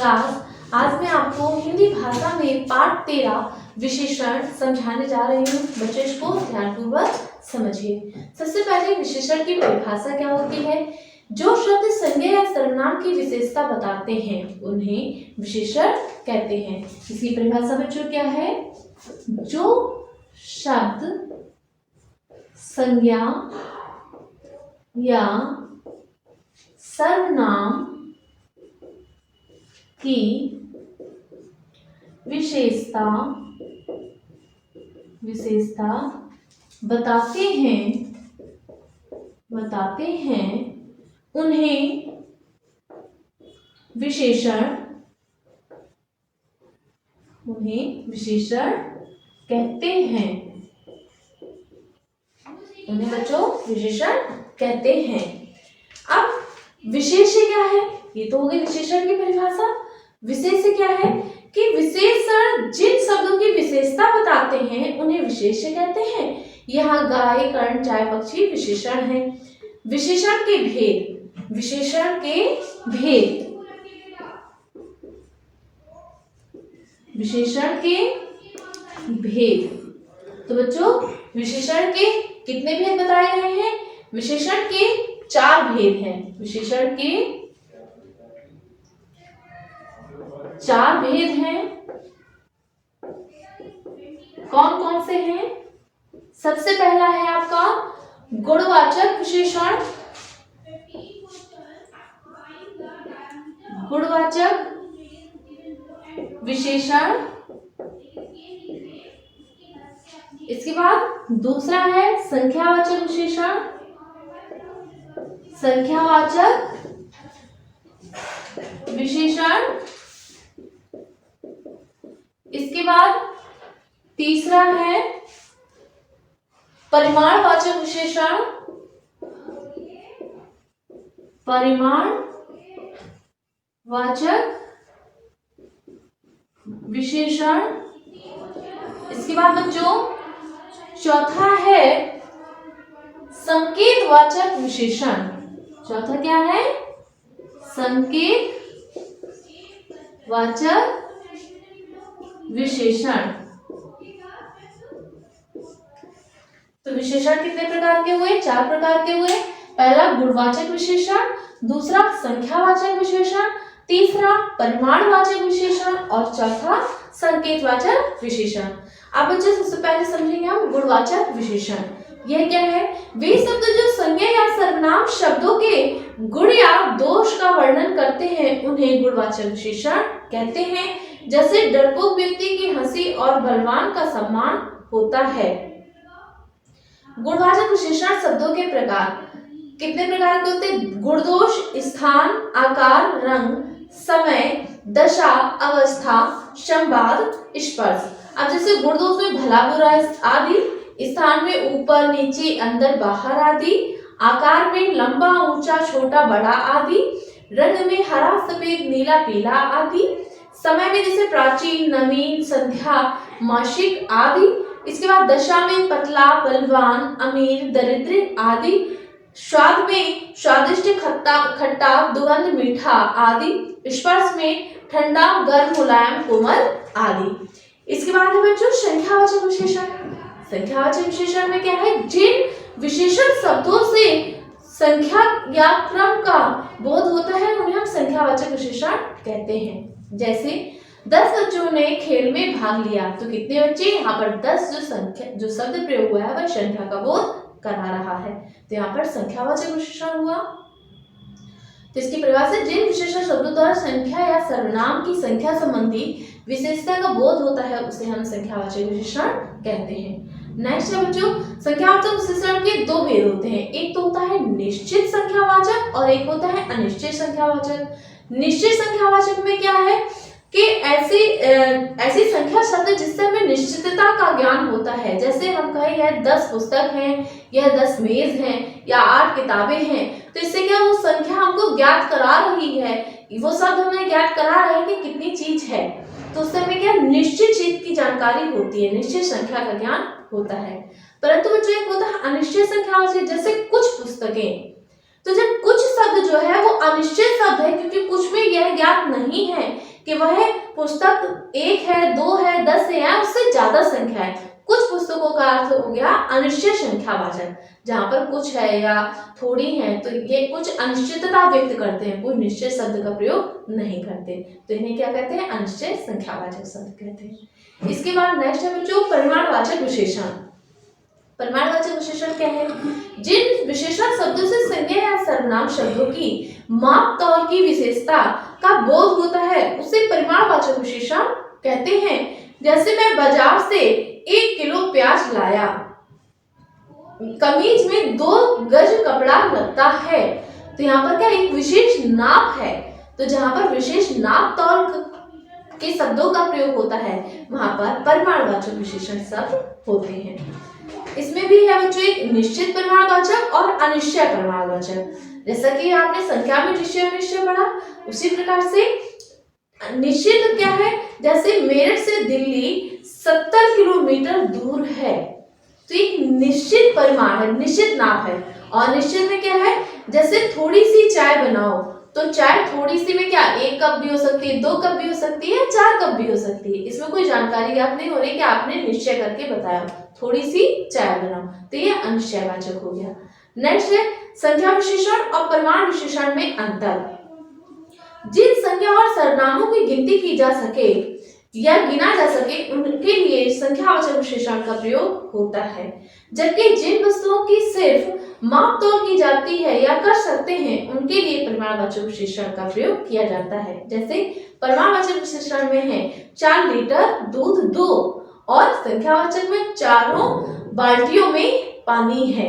Class. आज मैं आपको हिंदी भाषा में पाठ 13 विशेषण समझाने जा रही हूँ। बच्चों इसको ध्यानपूर्वक समझिए। सबसे पहले विशेषण की परिभाषा क्या होती है। जो शब्द संज्ञा या सर्वनाम की विशेषता बताते हैं उन्हें विशेषण कहते हैं। इसकी परिभाषा बच्चों क्या है। जो शब्द संज्ञा या सर्वनाम की विशेषता बताते हैं उन्हें विशेषण कहते हैं। उन्हें बच्चों विशेषण कहते हैं। अब विशेष्य क्या है, ये तो हो गई विशेषण की परिभाषा। विशेष्य क्या है कि विशेषण जिन शब्दों की विशेषता बताते हैं उन्हें विशेष्य कहते हैं। यहाँ गाय, कर्ण, चाय, पक्षी विशेषण है। विशेषण के भेद। तो बच्चों विशेषण के कितने भेद बताए गए हैं। विशेषण के 4 भेद हैं। विशेषण के 4 भेद हैं। कौन कौन से हैं। सबसे पहला है आपका गुणवाचक विशेषण। इसके बाद दूसरा है संख्यावाचक विशेषण। इसके बाद तीसरा है परिमाणवाचक विशेषण। इसके बाद बच्चों चौथा है संकेतवाचक विशेषण। चौथा क्या है, संकेतवाचक विशेषण। तो विशेषण कितने प्रकार के हुए, 4 प्रकार के हुए। पहला गुणवाचक विशेषण, दूसरा संख्यावाचक विशेषण, तीसरा परिमाणवाचक विशेषण और चौथा संकेतवाचक विशेषण। अब बच्चे सबसे पहले समझेंगे हम गुणवाचक विशेषण। यह क्या है, वे शब्द जो संज्ञा या सर्वनाम शब्दों के गुण या दोष का वर्णन करते हैं उन्हें गुणवाचक विशेषण कहते हैं। जैसे डरपोक व्यक्ति की हंसी और बलवान का सम्मान होता है। गुणवाचक विशेषण शब्दों के प्रकार कितने प्रकार के होते हैं। गुणदोष स्थान, आकार, रंग, समय, दशा, अवस्था, संवाद, स्पर्श। अब जैसे गुणदोष में भला बुरा आदि, स्थान में ऊपर नीचे अंदर बाहर आदि, आकार में लंबा ऊंचा छोटा बड़ा आदि, रंग में हरा सफेद नीला पीला आदि, समय में जैसे प्राचीन नवीन संध्या मासिक आदि। इसके बाद दशा में पतला बलवान अमीर दरिद्र आदि, स्वाद में स्वादिष्ट खट्टा दुगंध मीठा आदि, स्पर्श में ठंडा गर्म मुलायम कोमल आदि। इसके बाद है बच्चों संख्यावाचक विशेषण। संख्यावाचक विशेषण में क्या है, जिन विशेषण शब्दों से संख्या या क्रम का बोध होता है उन्हें हम संख्यावाचक विशेषण कहते हैं। जैसे 10 बच्चों ने खेल में भाग लिया, तो कितने बच्चे, यहाँ पर 10 जो शब्द प्रयोग हुआ है वह संख्या का बोध करा रहा है, तो यहाँ पर संख्यावाचक विशेषण हुआ। तो इसकी परिभाषा जिन विशेषण शब्दों द्वारा संख्या या सर्वनाम की संख्या संबंधी विशेषता का बोध होता है उसे हम संख्यावाचक विशेषण कहते हैं। नेक्स्ट है बच्चों संख्यावाचक विशेषण के 2 भेद होते हैं। एक तो होता है निश्चित संख्यावाचक और एक होता है अनिश्चित संख्यावाचक। निश्चित संख्यावाचक में क्या है कि ऐसी संख्या शब्द जिससे हमें निश्चितता का ज्ञान होता है। जैसे हम कहें यह 10 पुस्तक हैं, यह 10 मेज हैं या 8 किताबें हैं, तो इससे क्या वो संख्या हमको ज्ञात करा रही है, वो शब्द हमें ज्ञात करा रहा है कि कितनी चीज है, तो उससे हमें क्या निश्चित चीज की जानकारी होती है, निश्चित संख्या का ज्ञान होता है। परंतु बच्चों एक होता है अनिश्चित संख्यावाचक, जैसे कुछ पुस्तकें, तो जब कुछ शब्द जो है वो अनिश्चित शब्द है क्योंकि कुछ में यह ज्ञात नहीं है कि वह पुस्तक 1 है, 2 है, 10 है या उससे ज्यादा संख्या है। कुछ पुस्तकों का अर्थ हो गया अनिश्चित संख्यावाचक, जहां पर कुछ है या थोड़ी है तो ये कुछ अनिश्चितता व्यक्त करते हैं, कोई निश्चित शब्द का प्रयोग नहीं करते, तो इन्हें क्या कहते हैं, अनिश्चित संख्यावाचक शब्द कहते हैं। इसके बाद नेक्स्ट है बच्चों परिमाणवाचक विशेषण। परिमाणवाचक विशेषण क्या है, जिन विशेषण शब्दों से संज्ञा या सर्वनाम शब्दों की माप तौल की विशेषता का बोध होता है उसे परिमाणवाचक विशेषण कहते हैं। जैसे मैं बाजार से 1 किलो प्याज लाया, कमीज में 2 गज कपड़ा लगता है, तो यहाँ पर क्या एक विशेष नाप है, तो जहां पर विशेष नाप तौल के शब्दों का प्रयोग होता है वहां पर परिमाणवाचक विशेषण शब्द होते हैं। इसमें भी है बच्चों एक निश्चित परिमाणवाचक और अनिश्चय परिमाणवाचक। जैसा कि आपने संख्या में निश्चय अनिश्चय पढ़ा, उसी प्रकार से निश्चित क्या है, जैसे मेरठ से दिल्ली 70 किलोमीटर दूर है, तो एक निश्चित परिमाण है, निश्चित नाप है। और निश्चित में क्या है, जैसे थोड़ी सी चाय बनाओ, तो चाय थोड़ी सी में क्या 1 कप भी हो सकती है, 2 कप भी हो सकती है, 4 कप भी हो सकती है, इसमें कोई जानकारी ज्ञात नहीं हो रही कि आपने निश्चय करके बताया थोड़ी सी चाय बनाओ, तो ये अनिश्चयवाचक हो गया। नेक्स्ट है संख्या विशेषण और परिमाण विशेषण में अंतर। जिन संख्या और सर्वनामों की गिनती की जा सके या गिना जा सके उनके लिए संख्यावाचक विशेषण का प्रयोग होता है, जबकि जिन वस्तुओं की सिर्फ माप तौल की जाती है या कर सकते हैं उनके लिए परिमाणवाचक विशेषण का प्रयोग किया जाता है। जैसे परिमाणवाचक विशेषण में है 4 लीटर दूध दो, और संख्यावाचक में 4 बाल्टियों में पानी है,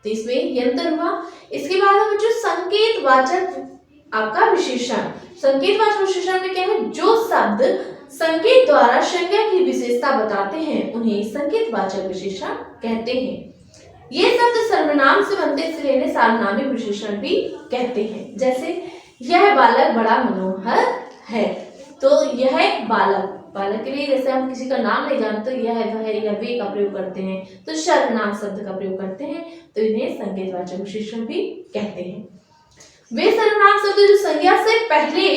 तो इसमें ये अंतर हुआ। इसके बाद हम जो संकेतवाचक आपका विशेषण, संकेतवाचक विशेषण में क्या है, जो शब्द संकेत द्वारा संज्ञा की विशेषता बताते हैं उन्हें संकेतवाचक विशेषण कहते हैं। ये शब्द सर्वनाम से बनते इसलिए इन्हें सार्वनामिक विशेषण भी कहते हैं। जैसे यह बालक बड़ा मनोहर है, तो यह बालक, बालक के लिए जैसे हम किसी का नाम नहीं जानते तो यह वह या वे का प्रयोग करते हैं, तो सर्वनाम शब्द का प्रयोग करते हैं, तो इन्हें संकेतवाचक विशेषण भी कहते हैं। वे सर्वनाम शब्द जो संज्ञा से पहले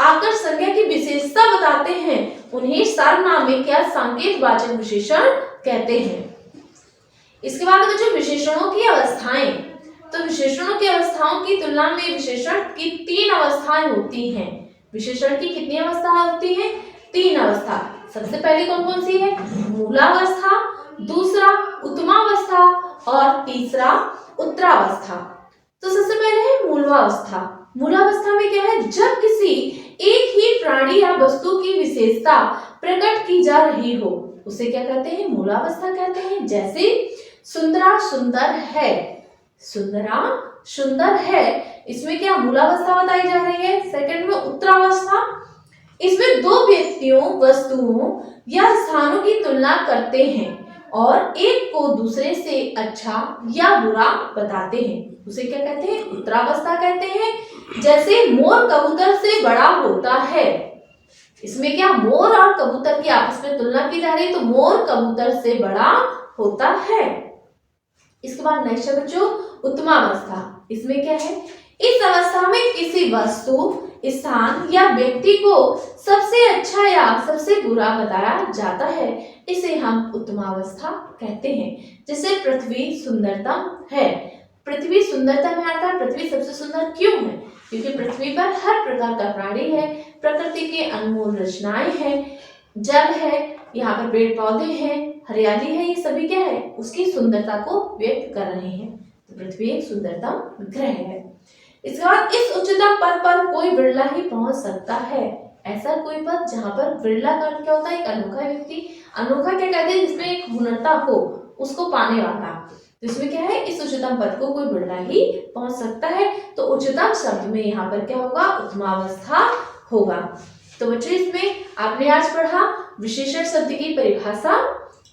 आकर संज्ञा की विशेषता बताते हैं उन्हें सार्वनामिक या संकेतवाचक विशेषण कहते हैं। इसके बाद बच्चों विशेषणों की अवस्थाएं, तो विशेषणों की अवस्थाओं की तुलना में विशेषण की 3 अवस्थाएं होती हैं। विशेषण की कितनी अवस्थाएं होती हैं, 3 अवस्था। सबसे पहले कौन कौन सी है, मूलावस्था, दूसरा उत्तमावस्था और तीसरा उत्तरावस्था। तो सबसे पहले है मूलावस्था। मूलावस्था में क्या है, जब किसी एक ही प्राणी या वस्तु की विशेषता प्रकट की जा रही हो उसे क्या कहते हैं, मूलावस्था कहते हैं। जैसे सुंदरा सुंदर है, सुंदरा सुंदर है, इसमें क्या मूलावस्था बताई जा रही है। सेकंड में उत्तरावस्था, इसमें 2 व्यक्तियों, वस्तुओं या स्थानों की तुलना करते हैं और एक को दूसरे से अच्छा या बुरा बताते हैं, उसे क्या कहते हैं, उत्तरावस्था कहते हैं। जैसे मोर कबूतर से बड़ा होता है, इसमें क्या मोर और कबूतर की आपस में तुलना की जा रही है, तो मोर कबूतर से बड़ा होता है। इसके बाद नेक्स्ट है बच्चों उत्तमावस्था। इसमें क्या है, इस अवस्था में किसी वस्तु, स्थान या व्यक्ति को सबसे अच्छा या सबसे बुरा बताया जाता है, इसे हम उत्तमावस्था कहते हैं। जैसे पृथ्वी सुंदरतम है, पृथ्वी सुंदरतम है अर्थात पृथ्वी सबसे सुंदर क्यों है, क्योंकि पृथ्वी पर हर प्रकार का प्राणी है, प्रकृति के अनमोल रचनाएं हैं, जल है, यहाँ पर पेड़ पौधे हैं, हरियाली है, ये सभी क्या है, उसकी सुंदरता को व्यक्त कर रहे हैं, तो पृथ्वी एक सुंदरतम ग्रह है। इसके बाद इस उच्चतम पद पर कोई बिरला ही पहुंच सकता है। ऐसा कोई पद जहां पर बिरला का क्या होता है, एक अनोखा व्यक्ति, अनोखा क्या कहते हैं, जिसमें एक हुनरता हो, उसको पाने वाला, तो इसमें क्या है, इस उच्चतम पद को कोई बिरला ही पहुंच सकता है, तो उच्चतम शब्द में यहाँ पर क्या होगा, उत्तमावस्था होगा। तो बच्चों इसमें आपने आज पढ़ा विशेषण शब्द की परिभाषा।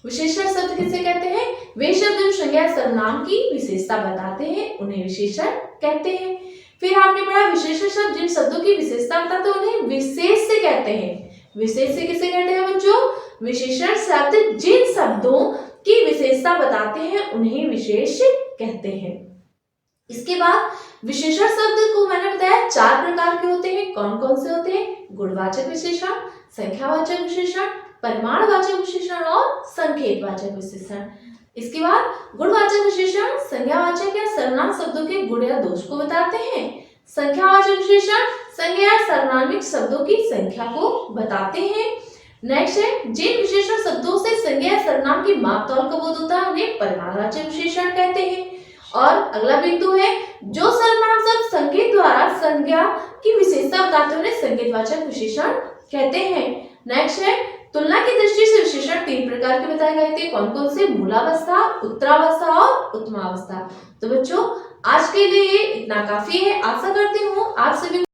विशेषण शब्द किसे कहते हैं, वे शब्द जो संज्ञा सर्वनाम की विशेषता बताते हैं उन्हें विशेषण कहते हैं। फिर आपने पढ़ा विशेषण शब्द जिन शब्दों की विशेषता बताते हैं उन्हें विशेष से कहते हैं। विशेष से किसे कहते हैं बच्चों, विशेषण शब्द जिन शब्दों की विशेषता बताते हैं उन्हें विशेष कहते हैं। इसके बाद विशेषण शब्द को मैंने बताया 4 प्रकार के होते हैं। कौन कौन से होते हैं? गुणवाचक विशेषण, संख्यावाचक विशेषण, परिमाणवाचक विशेषण और संकेतवाचक विशेषण। इसके बाद गुणवाचक विशेषण संज्ञावाचक या सर्वनाम शब्दों के गुण या दोष को बताते हैं। संख्यावाचक विशेषण संज्ञा या सर्वनामिक शब्दों की संख्या को बताते हैं। नेक्स्ट है जिन विशेषण शब्दों से संज्ञा या सर्वनाम की मापतौल का बोध होता है उन्हें परिमाणवाचक विशेषण कहते हैं। और अगला बिंदु है जो सर्वनाम शब्द संकेत द्वारा संज्ञा की विशेषता बताते हैं उन्हें संकेतवाचक विशेषण कहते हैं। नेक्स्ट है तुलना की दृष्टि से विशेषण 3 प्रकार के बताए गए थे। कौन कौन से? मूलावस्था, उत्तरावस्था और उत्तमावस्था। तो बच्चों आज के लिए इतना काफी है। आशा करती हूँ आप सभी